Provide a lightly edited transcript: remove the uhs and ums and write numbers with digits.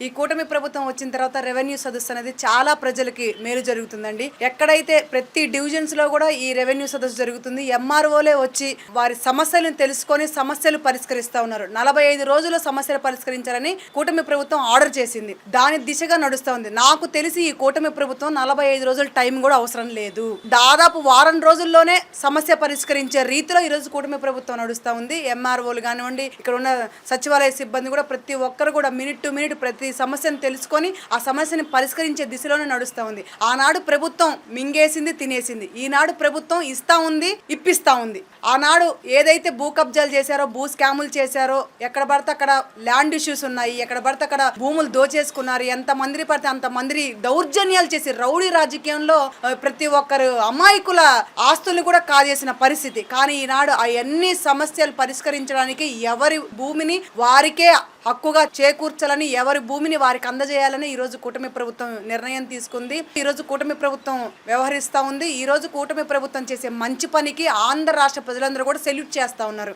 ఈ కూటమి ప్రభుత్వం వచ్చిన తర్వాత రెవెన్యూ సదస్సు అనేది చాలా ప్రజలకి మేలు జరుగుతుందండి. ఎక్కడైతే ప్రతి డివిజన్స్ లో కూడా ఈ రెవెన్యూ సదస్సు జరుగుతుంది. ఎంఆర్ఓలే వచ్చి వారి సమస్యలను తెలుసుకొని సమస్యలు పరిష్కరిస్తా ఉన్నారు. 45 రోజుల్లో సమస్యలు పరిష్కరించాలని కూటమి ప్రభుత్వం ఆర్డర్ చేసింది. దాని దిశగా నడుస్తా ఉంది. నాకు తెలిసి ఈ కూటమి ప్రభుత్వం 45 రోజుల టైం కూడా అవసరం లేదు. దాదాపు వారం రోజుల్లోనే సమస్య పరిష్కరించే రీతిలో ఈ రోజు కూటమి ప్రభుత్వం నడుస్తా ఉంది. ఎంఆర్ఓలు కానివ్వండి, ఇక్కడ ఉన్న సచివాలయ సిబ్బంది కూడా ప్రతి ఒక్కరు కూడా మినిట్ టు మినిట్ ప్రతి సమస్యను తెలుసుకొని ఆ సమస్యని పరిష్కరించే దిశలోనే నడుస్తూ ఉంది. ఆనాడు ప్రభుత్వం మింగేసింది, తినేసింది. ఈనాడు ప్రభుత్వం ఇస్తా ఉంది, ఇప్పిస్తా ఉంది. ఆనాడు ఏదైతే భూ కబ్జాలు చేశారో, భూ స్కాములు చేశారో, ఎక్కడ పడితే అక్కడ ల్యాండ్ ఇష్యూస్ ఉన్నాయి, ఎక్కడ పడితే అక్కడ భూములు దోచేసుకున్నారు, ఎంత మంది పడితే అంత మంది దౌర్జన్యాలు చేసి రౌడీ రాజకీయంలో ప్రతి ఒక్కరు అమాయకుల ఆస్తుల్ని కూడా కాజేసిన పరిస్థితి. కానీ ఈనాడు అవన్నీ సమస్యలు పరిష్కరించడానికి ఎవరి భూమిని వారికే హక్కుగా చేకూర్చాలని, ఎవరి భూమిని వారికి అందజేయాలని ఈ రోజు కూటమి ప్రభుత్వం నిర్ణయం తీసుకుంది. ఈ రోజు కూటమి ప్రభుత్వం వ్యవహరిస్తా ఉంది. ఈ రోజు కూటమి ప్రభుత్వం చేసే మంచి పనికి ఆంధ్ర రాష్ట్ర ప్రజలందరూ కూడా సెల్యూట్ చేస్తా ఉన్నారు.